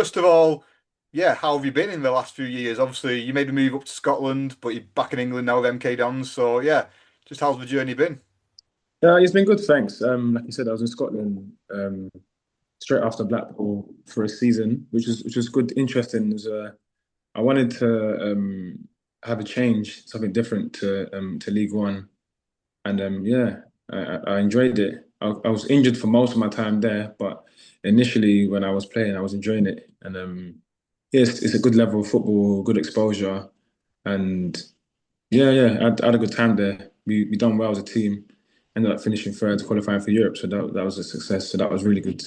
First of all, yeah, how have you been in the last few years? Obviously, you made a move up to Scotland, but you're back in England now with MK Dons. So yeah, just how's the journey been? Yeah, it's been good, thanks. Like you said, I was in Scotland straight after Blackpool for a season, which was good, interesting. It was, I wanted to have a change, something different to League One, and yeah, I enjoyed it. I was injured for most of my time there, but initially when I was playing, I was enjoying it, and yeah, it's a good level of football, good exposure, and yeah, I had a good time there. We done well as a team. Ended up finishing third, qualifying for Europe. So that was a success. So that was really good.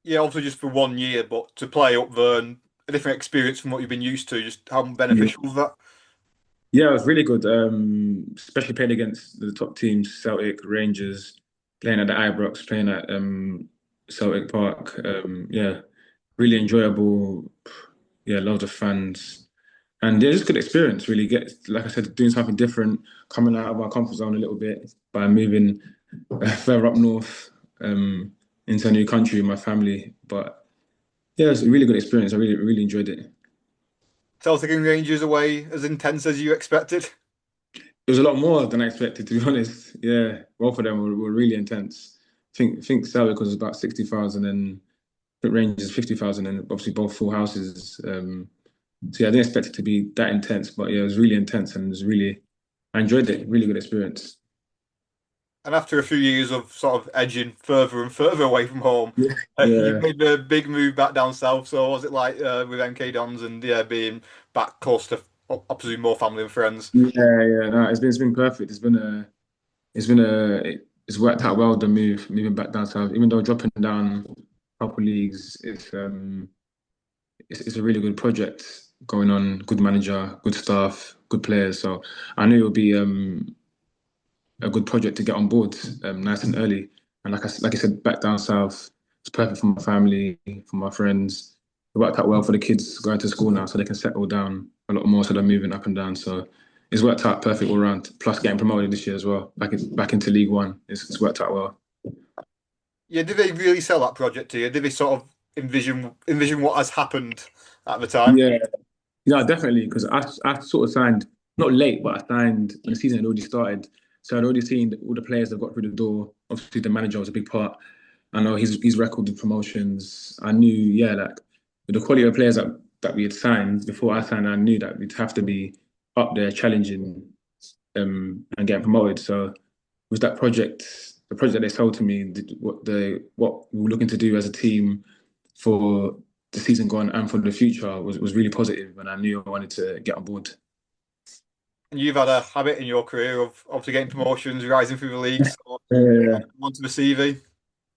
Yeah, obviously just for 1 year, but to play up there and a different experience from what you've been used to, just how Yeah, beneficial was that? yeah, it was really good. Especially playing against the top teams, Celtic, Rangers, playing at the Ibrox, playing at Celtic Park. Yeah, really enjoyable. Yeah, loads of fans. And yeah, just good experience, really. Get, like I said, doing something different, coming out of our comfort zone a little bit by moving further up north, into a new country with my family. But yeah, it was a really good experience. I really enjoyed it. Celtic and Rangers away as intense as you expected. It was a lot more than I expected, to be honest. Yeah, both of them were really intense. I think Celtic was about 60,000 and I think Rangers 50,000, and obviously both full houses. So yeah, I didn't expect it to be that intense, but yeah, it was really intense and it was really I enjoyed it. Really good experience. And after a few years of sort of edging further and further away from home, Yeah, you yeah, made a big move back down south. So what was it like with MK Dons and yeah, being back close to, I presume, more family and friends? yeah. No, it's been perfect. It's worked out well. The moving back down south, even though dropping down a couple leagues, it's a really good project going on. Good manager, good staff, good players. So I knew it would be a good project to get on board nice and early. And like I said, back down south, it's perfect for my family, for my friends. It worked out well for the kids going to school now, so they can settle down a lot more. So they're moving up and down. So it's worked out perfect all around. Plus getting promoted this year as well, back into League One. It's worked out well. Yeah, did they really sell that project to you? Did they sort of envision what has happened at the time? Yeah, yeah, definitely. Because I sort of signed not late, but I signed when the season had already started. So I'd already seen all the players that got through the door. Obviously, the manager was a big part. I know his record of promotions. I knew, yeah, like with the quality of players that we had signed before I signed, I knew that we'd have to be up there challenging and getting promoted. So with that project, the project they sold to me, what we were looking to do as a team for the season gone and for the future was really positive, and I knew I wanted to get on board. And you've had a habit in your career of obviously getting promotions, rising through the leagues, so Yeah, onto the CV.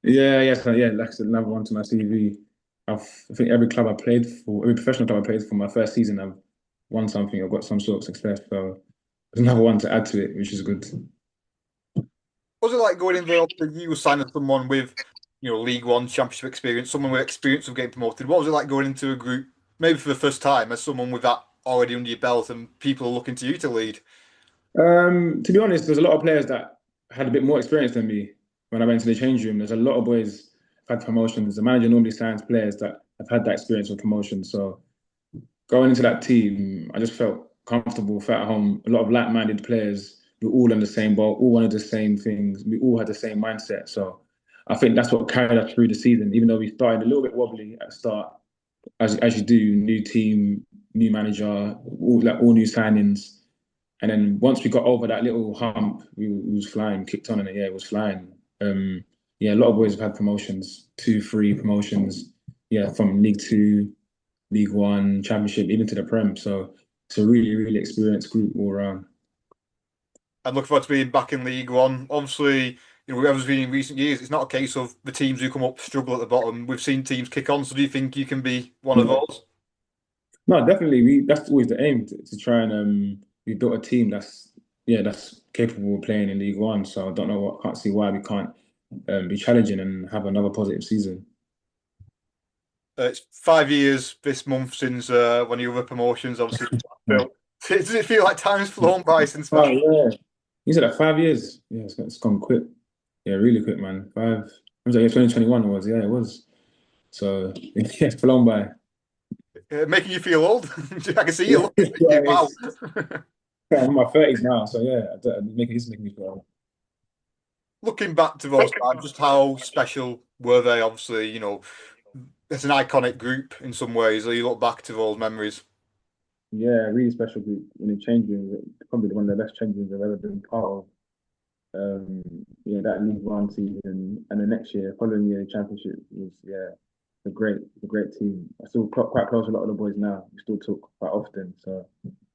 yeah. So yeah, like I said, another one to my CV. I think every club I played for, every professional club I played for, my first season, I've won something. I've got some sort of success. So there's another one to add to it, which is good. What was it like going in there? Obviously, you were signing someone with, League One championship experience, someone with experience of getting promoted. What was it like going into a group, maybe for the first time, as someone with that already under your belt and people are looking to you to lead? To be honest, there's a lot of players that had a bit more experience than me when I went to the change room. There's a lot of boys have had promotions. The manager normally signs players that have had that experience with promotions. So going into that team, I just felt comfortable, felt at home. A lot of like-minded players. We all in the same boat, all wanted the same things. We all had the same mindset. So I think that's what carried us through the season. Even though we started a little bit wobbly at the start, as you do, new team, new manager, all new signings. And then once we got over that little hump, we was flying, kicked on, and yeah, it was flying. Yeah, a lot of boys have had promotions, two, three promotions. Yeah, from League Two, League One, Championship, even to the Prem. So it's a really experienced group all around. And looking forward to being back in League One. Obviously, whoever's been in recent years, it's not a case of the teams who come up struggle at the bottom. We've seen teams kick on, so do you think you can be one of Yeah. those? No, definitely. That's always the aim to try and we built a team that's capable of playing in League One. So I don't know what can't see why we can't be challenging and have another positive season. It's 5 years this month since one of your other promotions, obviously. Yeah. Does it feel like time's flown by since Oh that? yeah. You said that 5 years. Yeah, it's gone quick. Yeah, really quick, man. Five. I was like, yeah, 2021 it was. Yeah, it was. So it's flown by. Making you feel old. I can see you Yeah, looking thinking, wow. I'm in my 30s now, so yeah, it's making me feel old. Looking back to those times, just how special were they? Obviously, it's an iconic group in some ways. You look back to those memories. Yeah, really special group in the change room. Probably one of the best change rooms I've ever been part of. Yeah, that League One season and the next year, following year, the championship was a great team. I still quite close with a lot of the boys now. We still talk quite often, so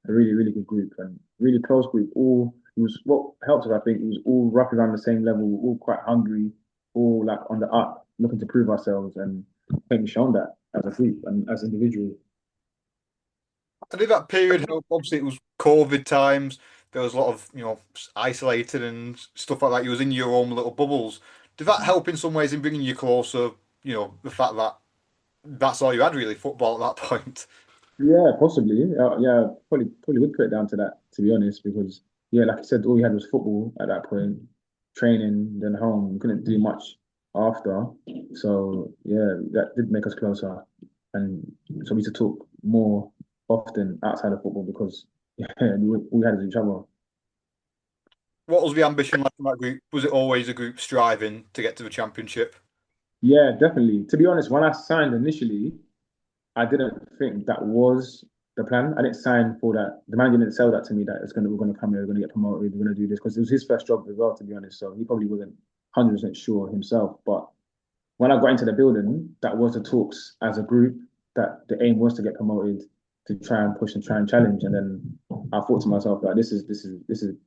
a really really good group and really close group. All it was what helped us. I think it was all roughly around the same level, all quite hungry, all like on the up, looking to prove ourselves, and I think we've shown that as a group and as individuals. I did that period help. Obviously, it was COVID times. There was a lot of, isolated and stuff like that. You was in your own little bubbles. Did that help in some ways in bringing you closer? The fact that that's all you had really, football at that point. Yeah, possibly. Yeah, probably would put it down to that, to be honest, because yeah, like I said, all we had was football at that point, training, then home. We couldn't do much after. So yeah, that did make us closer. And so we used to talk more often outside of football because yeah, we had each other. What was the ambition like in that group? Was it always a group striving to get to the championship? Yeah, definitely. To be honest, when I signed initially, I didn't think that was the plan. I didn't sign for that. The manager didn't sell that to me that we're gonna come here, we're gonna get promoted, we're gonna do this because it was his first job as well, to be honest. So he probably wasn't 100% sure himself. But when I got into the building, that was the talks as a group that the aim was to get promoted, to try and push and try and challenge. And then I thought to myself like this is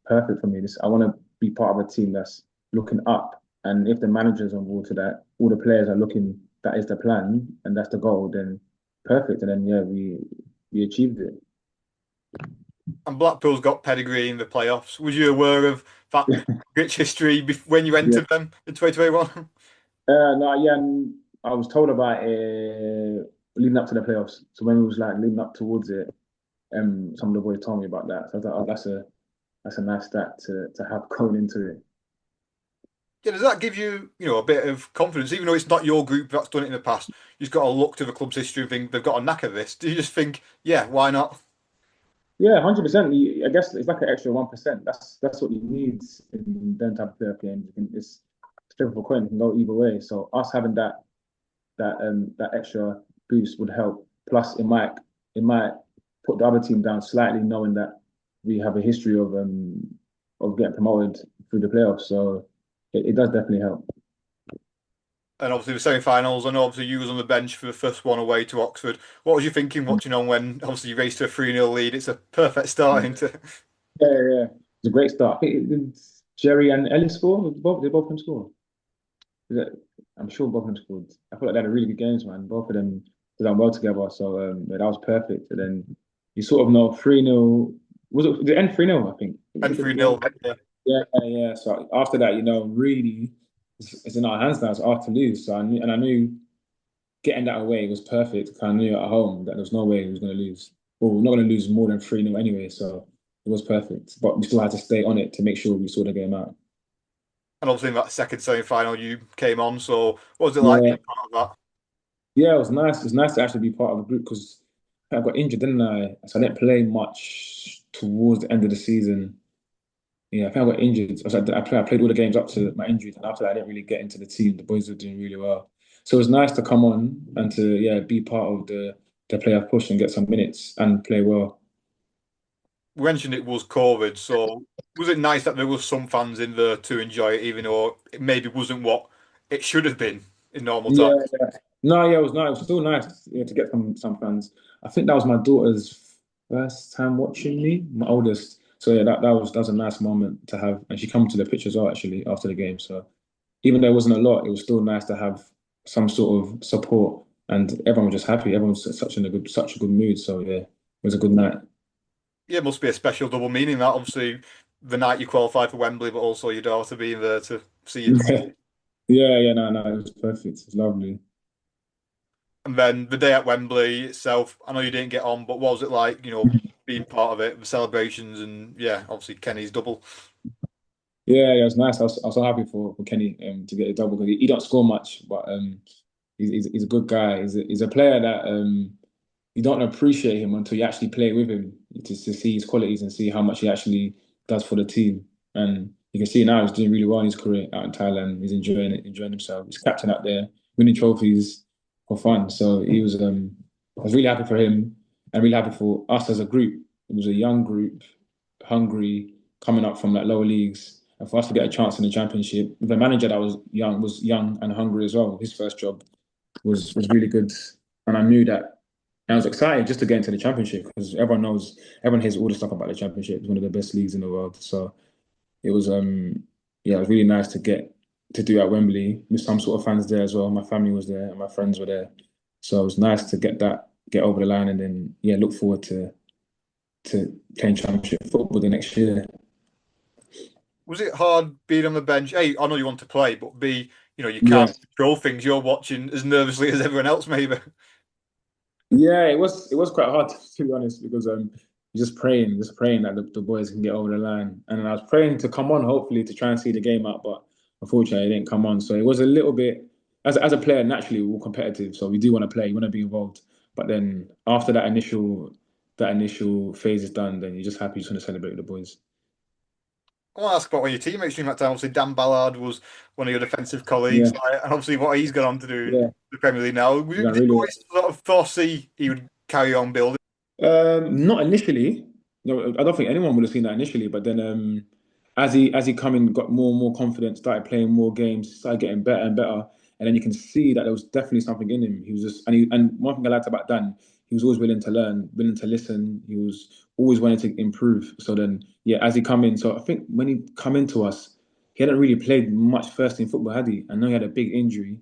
perfect for me. This I want to be part of a team that's looking up. And if the manager's on board to that, all the players are looking. That is the plan, and that's the goal. Then perfect. And then yeah, we achieved it. And Blackpool's got pedigree in the playoffs. Was you aware of that rich history when you Yeah. entered them in 2021? No, yeah, and I was told about it leading up to the playoffs. So when it was like leading up towards it, some of the boys told me about that. So I thought, oh, that's a nice stat to have going into it. Yeah, does that give you, a bit of confidence, even though it's not your group that's done it in the past? You've got to look to the club's history and think they've got a knack of this. Do you just think, yeah, why not? Yeah, 100%. I guess it's like an extra 1%. That's what you need in them type of playoff games. It's flip of a coin. It can go either way. So us having that extra boost would help. Plus, it might put the other team down slightly, knowing that we have a history of getting promoted through the playoffs. So it does definitely help. And obviously the semi-finals, I know obviously you was on the bench for the first one away to Oxford. What was you thinking watching on when obviously you raced to a 3-0 lead? It's a perfect start into. Yeah. It's a great start. I think Jerry and Ellis score. Did both of them score? Is it- I'm sure both of them scored. I feel like they had a really good games, man. Both of them did done well together. So yeah, that was perfect. And then you sort of know 3-0. Was it the end 3-0, I think? And 3-0. Yeah. Yeah. So after that, really, it's in our hands now. It's hard to lose. So I knew getting that away was perfect. I knew at home that there was no way we was going to lose. Well, we're not going to lose more than 3-0 anyway. So it was perfect. But we still had to stay on it to make sure we saw the game out. And obviously in that second semi-final you came on. So what was it like Yeah, being part of yeah, it was nice. It was nice to actually be part of the group because I got injured, didn't I? So I didn't play much towards the end of the season. Yeah, I think I got injured. I played all the games up to my injuries, and after that, I didn't really get into the team. The boys were doing really well, so it was nice to come on and to be part of the playoff push and get some minutes and play well. we mentioned it was COVID, so was it nice that there was some fans in there to enjoy it, even though it maybe wasn't what it should have been in normal Yeah, times? no, yeah, it was nice. It was still nice, to get some fans. I think that was my daughter's first time watching me, my oldest. So yeah, that was a nice moment to have, and she came to the pitch as well actually after the game. So even though it wasn't a lot, it was still nice to have some sort of support, and everyone was just happy. Everyone was such a good mood. So yeah, it was a good night. Yeah, it must be a special double meaning that obviously the night you qualified for Wembley, but also your daughter being there to see you. Yeah, no, it was perfect. It was lovely. And then the day at Wembley itself, I know you didn't get on, but what was it like, being part of it, the celebrations and yeah, obviously Kenny's double. Yeah, it was nice. I was so happy for Kenny to get a double because he don't score much, but He's a good guy. He's a player that you don't appreciate him until you actually play with him to see his qualities and see how much he actually does for the team. And you can see now he's doing really well in his career out in Thailand. He's enjoying it, enjoying himself. He's captain out there, winning trophies for fun. So I was really happy for him and really happy for us as a group. It was a young group, hungry, coming up from like lower leagues, and for us to get a chance in the championship with a manager that was young and hungry as well. His first job was really good, and I knew that. And I was excited just to get into the championship because everyone hears all the stuff about the championship. It's one of the best leagues in the world. So it was yeah, it was really nice to get to do at Wembley with some sort of fans there as well. My family was there and my friends were there. So it was nice to get over the line and then yeah, look forward to playing championship football the next year. Was it hard being on the bench? A, I know you want to play, but B, you Yeah. can't control things. You're watching as nervously as everyone else, maybe. Yeah, it was quite hard to be honest because just praying that the boys can get over the line. And I was praying to come on hopefully to try and see the game out, but unfortunately it didn't come on. So it was a little bit as a player naturally we're competitive, so we do want to play, you want to be involved. But then after that initial phase is done, then you're just happy, you just want to celebrate with the boys. I want to ask about one of your teammates during that time. Obviously, Dan Ballard was one of your defensive colleagues, Yeah, and obviously what he's gone on to do in yeah, the Premier League now. we Did done you really always sort of foresee he would carry on building? Not initially. No, I don't think anyone would have seen that initially. But then, as he come in, got more and more confidence, started playing more games, started getting better and better, and then you can see that there was definitely something in him. He was just, and one thing I liked about Dan, he was always willing to learn, willing to listen. He was always wanting to improve. So then, yeah, as he come in, so I think when he come into us, he hadn't really played much first team football, had he? I know he had a big injury,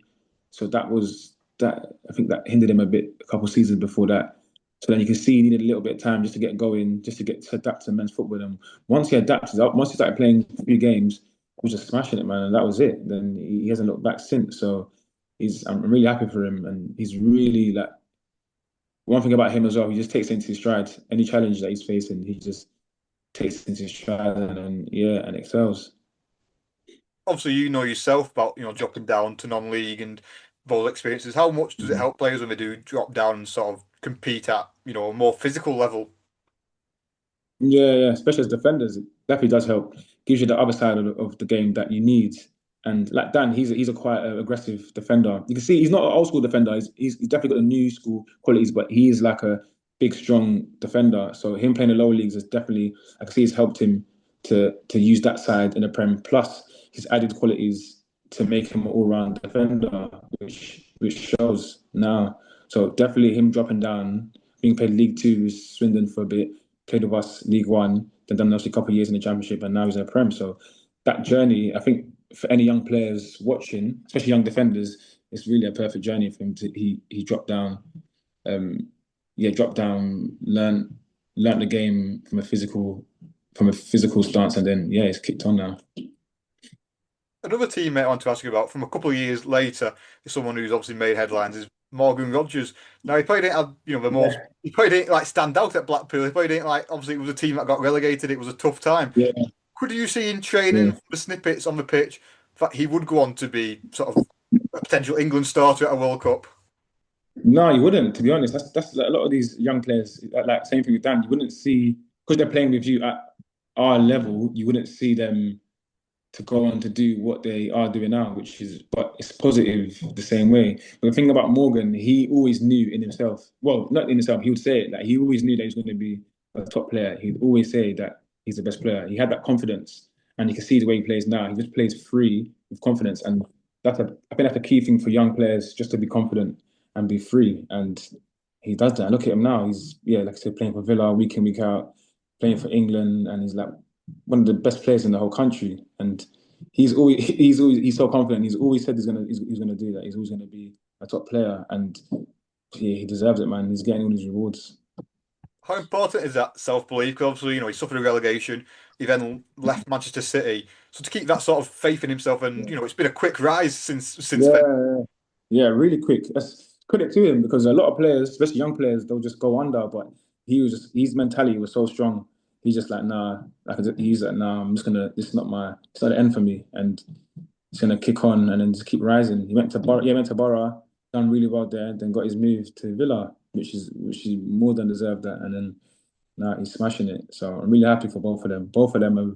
so that was that. I think that hindered him a bit a couple of seasons before that. So then you can see he needed a little bit of time just to get going, just to get to adapt to men's football. And once he started playing a few games, he was just smashing it, man. And that was it. Then he hasn't looked back since. So I'm really happy for him. And he's really like, one thing about him as well, he just takes it into his stride. Any challenge that he's facing, he just takes it into his stride and yeah, and excels. Obviously, you know yourself about dropping down to non-league and those experiences. How much does it Mhm. help players when they do drop down and sort of compete at a more physical level? Yeah, yeah, especially as defenders, it definitely does help. Gives you the other side of the game that you need. And like Dan, he's a quite aggressive defender. You can see he's not an old school defender. He's definitely got the new school qualities, but he is like a big, strong defender. So him playing the lower leagues is definitely I can see it's helped him to use that side in the Prem. Plus his added qualities to make him an all-round defender, which shows now. So definitely him dropping down, being played League Two, Swindon for a bit played with us League One, then done obviously a couple of years in the Championship, and now he's in the Prem. So that journey, I think, for any young players watching, especially young defenders, it's really a perfect journey for him to he dropped down, um, yeah, dropped down, learn the game from a physical stance, and then yeah, it's kicked on now. Another teammate I want to ask you about from a couple of years later is someone who's obviously made headlines is Morgan Rogers. Now he probably didn't have the most Yeah, he probably didn't like stand out at Blackpool. He probably didn't like obviously it was a team that got relegated. It was a tough time. yeah, Could you see in training yeah. from the snippets on the pitch that he would go on to be sort of a potential England starter at a World Cup? No, you wouldn't. To be honest, that's like, a lot of these young players. Like same thing with Dan. You wouldn't see because they're playing with you at our level. You wouldn't see them to go on to do what they are doing now, but it's positive the same way. But the thing about Morgan, he always knew in himself, well, not in himself, he would say it, like he always knew that he was going to be a top player. He'd always say that he's the best player. He had that confidence, and you can see the way he plays now. He just plays free with confidence, and I think that's the key thing for young players, just to be confident and be free. And he does that. Look at him now. He's yeah, like I said, playing for Villa week in week out, playing for England, and he's like one of the best players in the whole country. And he's so confident. He's always said he's gonna do that. He's always gonna be a top player, and yeah, he deserves it, man. He's getting all these rewards. How important is that self-belief? Because obviously, he suffered a relegation. He then left Manchester City. So to keep that sort of faith in himself, and Yeah, it's been a quick rise since then. yeah, yeah. Really quick. That's credit to him because a lot of players, especially young players, they'll just go under. But his mentality was so strong. He's just like, nah. He's like, nah. I'm just gonna. It's not the end for me, and he's gonna kick on and then just keep rising. He went to Borough. Yeah, he went to Borough. done really well there, then got his move to Villa, which he more than deserved that, and then now he's smashing it. So I'm really happy for both of them. Both of them are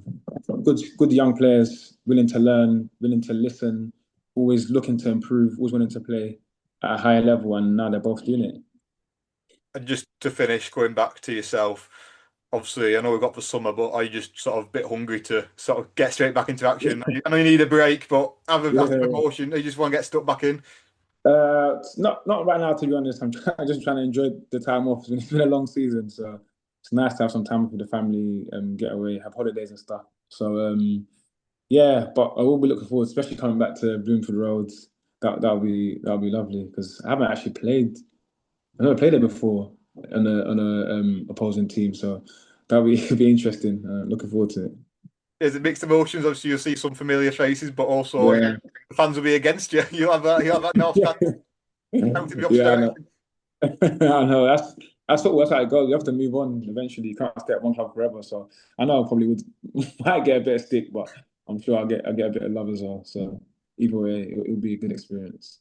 good young players, willing to learn, willing to listen, always looking to improve, always wanting to play at a higher level, and now they're both doing it. And just to finish, going back to yourself, obviously, I know we've got the summer, but are you just sort of a bit hungry to sort of get straight back into action? I know you need a break, but after Yeah. promotion, you just want to get stuck back in. Not right now, to be honest. I'm just trying to enjoy the time off. It's been a long season, so it's nice to have some time with the family and get away, have holidays and stuff. So yeah, but I will be looking forward, especially coming back to Bloomfield Road. That'll be lovely because I haven't actually played. I've never played it before on a opposing team, so that'll be be interesting. Looking forward to it. There's mixed emotions. Obviously, you'll see some familiar faces, but also Yeah, the fans will be against you. You'll have that North stand counting the opposite yeah, I know. direction. I know that's how it goes. You have to move on eventually. You can't stay at one club forever. So I know I probably would might get a bit of stick, but I'm sure I'll get a bit of love as well. So either way, it'll be a good experience.